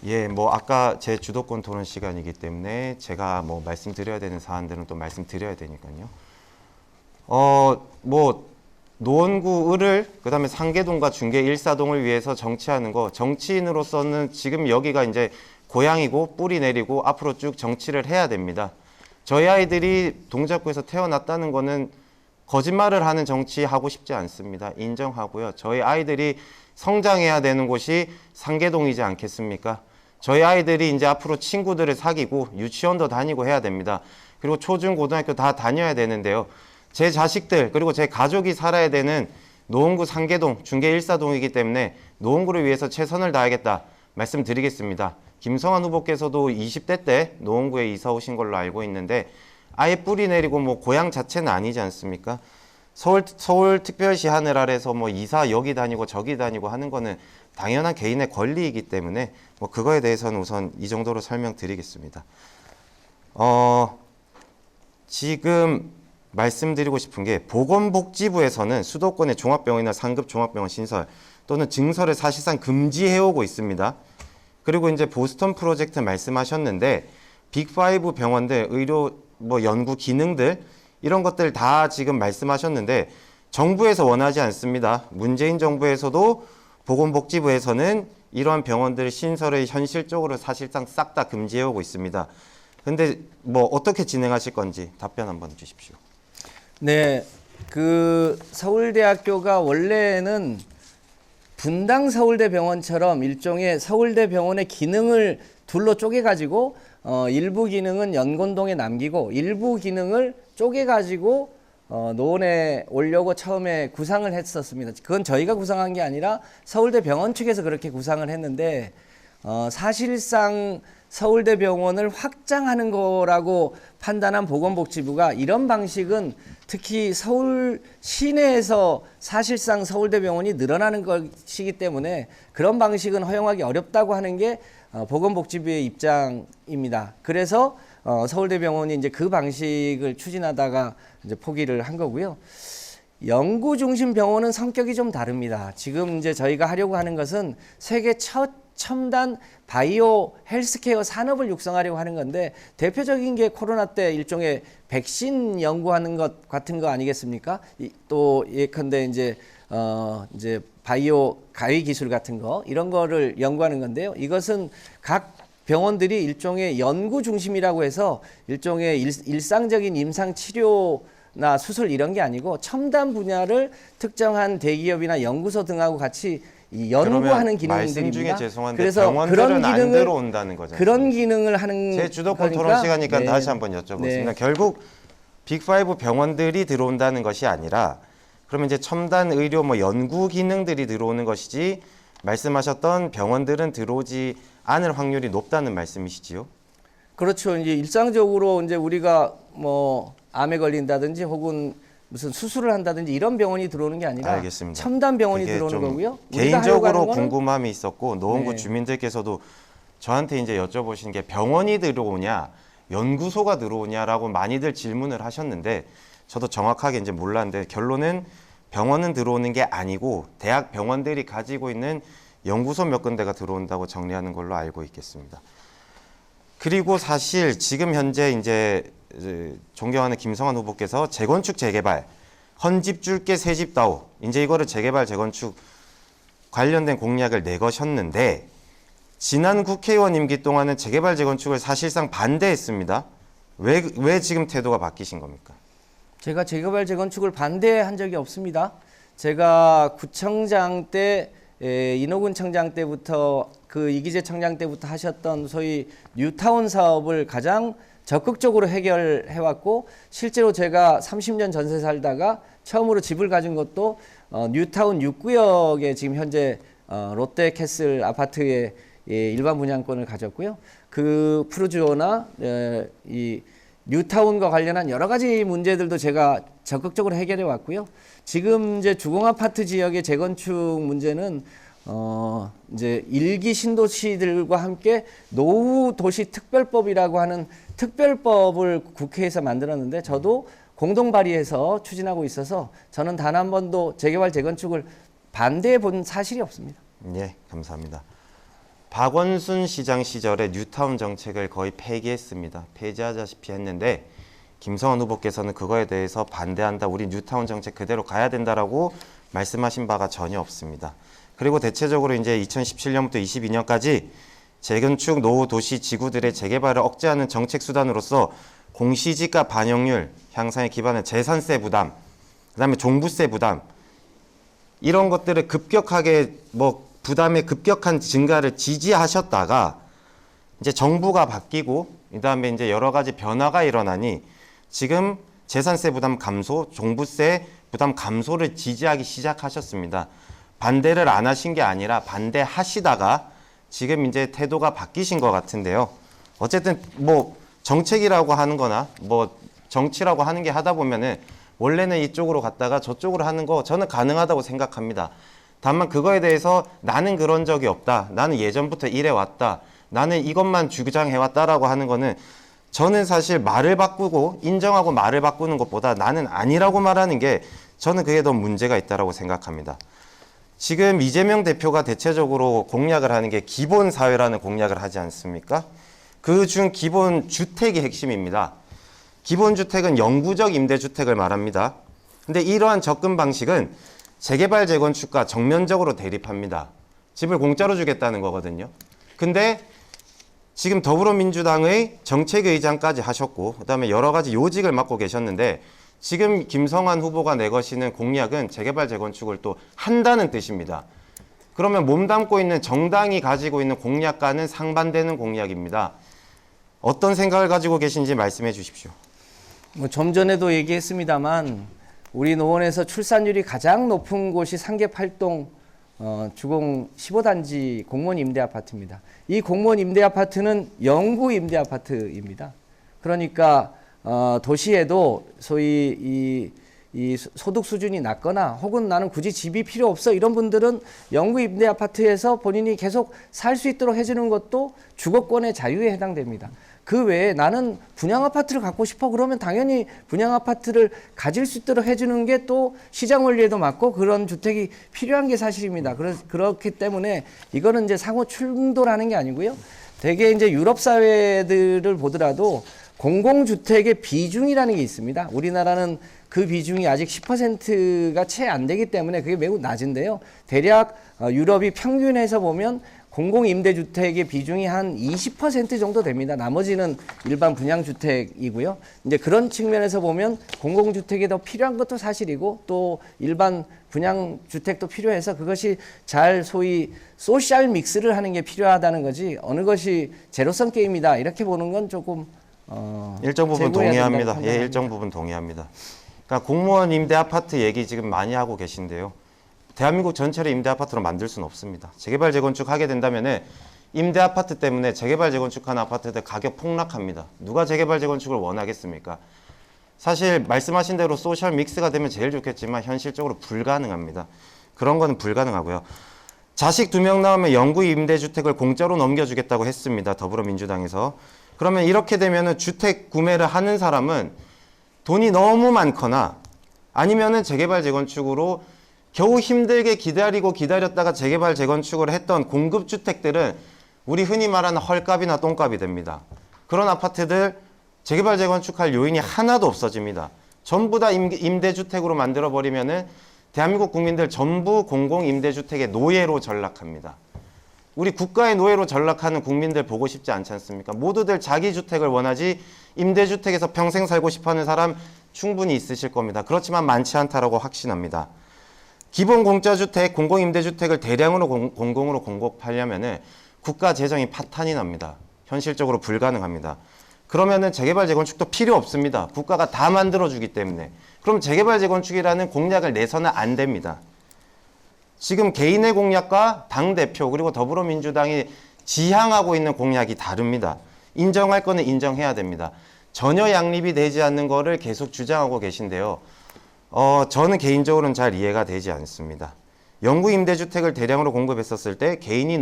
예, 뭐 아까 제 주도권 토론 시간이기 때문에 제가 뭐 말씀드려야 되는 사안들은 또 말씀드려야 되니까요. 뭐 노원구 을을 그다음에 상계동과 중계 1사동을 위해서 정치하는 거, 정치인으로서는 지금 여기가 이제 고향이고 뿌리 내리고 앞으로 쭉 정치를 해야 됩니다. 저희 아이들이 동작구에서 태어났다는 거는 거짓말을 하는 정치 하고 싶지 않습니다. 인정하고요. 저희 아이들이 성장해야 되는 곳이 상계동이지 않겠습니까? 저희 아이들이 이제 앞으로 친구들을 사귀고 유치원도 다니고 해야 됩니다. 그리고 초중 고등학교 다 다녀야 되는데요. 제 자식들 그리고 제 가족이 살아야 되는 노원구 상계동 중계 1사동이기 때문에 노원구를 위해서 최선을 다하겠다 말씀드리겠습니다. 김성환 후보께서도 20대 때 노원구에 이사 오신 걸로 알고 있는데 아예 뿌리 내리고 뭐 고향 자체는 아니지 않습니까? 서울특별시 하늘 아래서 뭐 이사 여기 다니고 저기 다니고 하는 거는 당연한 개인의 권리이기 때문에 뭐 그거에 대해서는 우선 이 정도로 설명드리겠습니다. 지금 말씀드리고 싶은 게 보건복지부에서는 수도권의 종합병원이나 상급 종합병원 신설 또는 증설을 사실상 금지해오고 있습니다. 그리고 이제 보스턴 프로젝트 말씀하셨는데 빅5 병원들, 의료 뭐 연구 기능들 이런 것들 다 지금 말씀하셨는데 정부에서 원하지 않습니다. 문재인 정부에서도 보건복지부에서는 이러한 병원들 신설을 현실적으로 사실상 싹 다 금지해오고 있습니다. 근데 뭐 어떻게 진행하실 건지 답변 한번 주십시오. 네, 그 서울대학교가 원래는 분당 서울대병원처럼 일종의 서울대병원의 기능을 둘로 쪼개가지고 일부 기능은 연곤동에 남기고 일부 기능을 쪼개가지고 노원에 오려고 처음에 구상을 했었습니다. 그건 저희가 구상한 게 아니라 서울대병원 측에서 그렇게 구상을 했는데 사실상 서울대병원을 확장하는 거라고 판단한 보건복지부가 이런 방식은 특히 서울 시내에서 사실상 서울대병원이 늘어나는 것이기 때문에 그런 방식은 허용하기 어렵다고 하는 게 보건복지부의 입장입니다. 그래서 서울대병원이 이제 그 방식을 추진하다가 이제 포기를 한 거고요. 연구 중심 병원은 성격이 좀 다릅니다. 지금 이제 저희가 하려고 하는 것은 세계 첫 첨단 바이오 헬스케어 산업을 육성하려고 하는 건데 대표적인 게 코로나 때 일종의 백신 연구하는 것 같은 거 아니겠습니까? 또 예컨대 이제 바이오 가위 기술 같은 거 이런 거를 연구하는 건데요. 이것은 각 병원들이 일종의 연구 중심이라고 해서 일종의 일상적인 임상 치료나 수술 이런 게 아니고 첨단 분야를 특정한 대기업이나 연구소 등하고 같이 연구하는 기능들입니다. 중에 죄송한데 그래서 병원들은 안 들어온다는 거죠. 그런 기능을 하는 제 주도권 거니까, 토론 시간이니까 네. 다시 한번 여쭤보겠습니다. 네. 결국 빅5 병원들이 들어온다는 것이 아니라 그러면 이제 첨단 의료 뭐 연구 기능들이 들어오는 것이지 말씀하셨던 병원들은 들어오지 않을 확률이 높다는 말씀이시지요? 그렇죠. 이제 일상적으로 이제 우리가 뭐 암에 걸린다든지 혹은 무슨 수술을 한다든지 이런 병원이 들어오는 게 아니라 알겠습니다. 첨단 병원이 들어오는 거고요. 개인적으로 궁금함이 있었고 노원구 네. 주민들께서도 저한테 이제 여쭤보신 게 병원이 들어오냐 연구소가 들어오냐라고 많이들 질문을 하셨는데 저도 정확하게 이제 몰랐는데 결론은 병원은 들어오는 게 아니고 대학 병원들이 가지고 있는 연구소 몇 군데가 들어온다고 정리하는 걸로 알고 있겠습니다. 그리고 사실 지금 현재 이제 존경하는 김성환 후보께서 재건축 재개발 헌집 줄게 새집 다오 이제 이거를 재개발 재건축 관련된 공약을 내거셨는데 지난 국회의원 임기 동안은 재개발 재건축을 사실상 반대했습니다. 왜 지금 태도가 바뀌신 겁니까? 제가 재개발 재건축을 반대한 적이 없습니다. 제가 구청장 때 인호군 청장 때부터 그 이기재 청장 때부터 하셨던 소위 뉴타운 사업을 가장 적극적으로 해결해왔고 실제로 제가 30년 전세 살다가 처음으로 집을 가진 것도 뉴타운 6구역에 지금 현재 롯데캐슬 아파트의 일반 분양권을 가졌고요. 그 푸르주오나 이 뉴타운과 관련한 여러 가지 문제들도 제가 적극적으로 해결해 왔고요. 지금 이제 주공아파트 지역의 재건축 문제는 이제 일기 신도시들과 함께 노후도시특별법이라고 하는 특별법을 국회에서 만들었는데 저도 공동 발의해서 추진하고 있어서 저는 단 한 번도 재개발 재건축을 반대해 본 사실이 없습니다. 예, 감사합니다. 박원순 시장 시절에 뉴타운 정책을 거의 폐기했습니다. 폐지하자시피 했는데 김성환 후보께서는 그거에 대해서 반대한다. 우리 뉴타운 정책 그대로 가야 된다라고 말씀하신 바가 전혀 없습니다. 그리고 대체적으로 이제 2017년부터 22년까지 재건축 노후 도시 지구들의 재개발을 억제하는 정책 수단으로서 공시지가 반영률 향상에 기반한 재산세 부담, 그다음에 종부세 부담 이런 것들을 급격하게 부담의 급격한 증가를 지지하셨다가 이제 정부가 바뀌고 그다음에 이제 여러 가지 변화가 일어나니 지금 재산세 부담 감소, 종부세 부담 감소를 지지하기 시작하셨습니다. 반대를 안 하신 게 아니라 반대하시다가 지금 이제 태도가 바뀌신 것 같은데요. 어쨌든 정책이라고 하는 거나 정치라고 하는 게 하다 보면은 원래는 이쪽으로 갔다가 저쪽으로 하는 거 저는 가능하다고 생각합니다. 다만 그거에 대해서 나는 그런 적이 없다. 나는 예전부터 이래 왔다. 나는 이것만 주장해 왔다라고 하는 거는 저는 사실 말을 바꾸고 인정하고 말을 바꾸는 것보다 나는 아니라고 말하는 게 저는 그게 더 문제가 있다라고 생각합니다. 지금 이재명 대표가 대체적으로 공약을 하는 게 기본사회라는 공약을 하지 않습니까? 그중 기본 주택이 핵심입니다. 기본주택은 영구적 임대주택을 말합니다. 근데 이러한 접근 방식은 재개발 재건축과 정면적으로 대립합니다. 집을 공짜로 주겠다는 거거든요. 근데 지금 더불어민주당의 정책의장까지 하셨고 그다음에 여러 가지 요직을 맡고 계셨는데 지금 김성환 후보가 내거시는 공약은 재개발 재건축을 또 한다는 뜻입니다. 그러면 몸담고 있는 정당이 가지고 있는 공약과는 상반되는 공약입니다. 어떤 생각을 가지고 계신지 말씀해 주십시오. 좀 전에도 얘기했습니다만 우리 노원에서 출산율이 가장 높은 곳이 상계 8동 주공 15단지 공무원 임대 아파트입니다. 이 공무원 임대 아파트는 영구 임대 아파트입니다. 그러니까 도시에도 소위 이 소득 수준이 낮거나 혹은 나는 굳이 집이 필요 없어 이런 분들은 영구 임대 아파트에서 본인이 계속 살 수 있도록 해주는 것도 주거권의 자유에 해당됩니다. 그 외에 나는 분양 아파트를 갖고 싶어 그러면 당연히 분양 아파트를 가질 수 있도록 해주는 게 또 시장 원리에도 맞고 그런 주택이 필요한 게 사실입니다. 그렇기 때문에 이거는 이제 상호 충돌하는 게 아니고요. 대개 이제 유럽 사회들을 보더라도 공공주택의 비중이라는 게 있습니다. 우리나라는 그 비중이 아직 10%가 채 안 되기 때문에 그게 매우 낮은데요. 대략 유럽이 평균해서 보면 공공임대주택의 비중이 한 20% 정도 됩니다. 나머지는 일반 분양주택이고요. 이제 그런 측면에서 보면 공공주택이 더 필요한 것도 사실이고 또 일반 분양주택도 필요해서 그것이 잘 소위 소셜 믹스를 하는 게 필요하다는 거지 어느 것이 제로섬 게임이다 이렇게 보는 건 조금 일정 부분 동의합니다. 예, 일정 부분 동의합니다. 그러니까 공무원 임대 아파트 얘기 지금 많이 하고 계신데요. 대한민국 전체를 임대 아파트로 만들 수는 없습니다. 재개발 재건축 하게 된다면은 임대 아파트 때문에 재개발 재건축한 아파트들 가격 폭락합니다. 누가 재개발 재건축을 원하겠습니까? 사실 말씀하신 대로 소셜 믹스가 되면 제일 좋겠지만 현실적으로 불가능합니다. 그런 거는 불가능하고요. 자식 2명 나오면 영구 임대주택을 공짜로 넘겨주겠다고 했습니다. 더불어민주당에서. 그러면 이렇게 되면은 주택 구매를 하는 사람은 돈이 너무 많거나 아니면은 재개발 재건축으로 겨우 힘들게 기다렸다가 재개발 재건축을 했던 공급주택들은 우리 흔히 말하는 헐값이나 똥값이 됩니다. 그런 아파트들 재개발 재건축할 요인이 하나도 없어집니다. 전부 다 임대주택으로 만들어버리면은 대한민국 국민들 전부 공공임대주택의 노예로 전락합니다. 우리 국가의 노예로 전락하는 국민들 보고 싶지 않지 않습니까? 모두들 자기 주택을 원하지 임대주택에서 평생 살고 싶어하는 사람 충분히 있으실 겁니다. 그렇지만 많지 않다라고 확신합니다. 기본 공짜주택, 공공임대주택을 대량으로 공공으로 공급하려면은 국가 재정이 파탄이 납니다. 현실적으로 불가능합니다. 그러면은 재개발 재건축도 필요 없습니다. 국가가 다 만들어주기 때문에. 그럼 재개발 재건축이라는 공약을 내서는 안 됩니다. 지금 개인의 공약과 당대표 그리고 더불어민주당이 지향하고 있는 공약이 다릅니다. 인정할 거는 인정해야 됩니다. 전혀 양립이 되지 않는 거를 계속 주장하고 계신데요. 저는 개인적으로는 잘 이해가 되지 않습니다. 영구 임대주택을 대량으로 공급했었을 때 개인이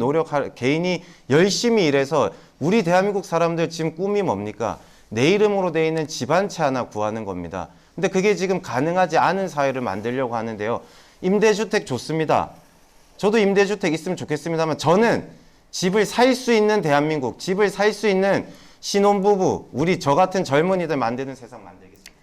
열심히 일해서 우리 대한민국 사람들 지금 꿈이 뭡니까? 내 이름으로 돼 있는 집 한 채 하나 구하는 겁니다. 근데 그게 지금 가능하지 않은 사회를 만들려고 하는데요. 임대주택 좋습니다. 저도 임대주택 있으면 좋겠습니다만 저는 집을 살 수 있는 대한민국, 집을 살 수 있는 신혼부부, 우리 저 같은 젊은이들 만드는 세상 만들겠습니다.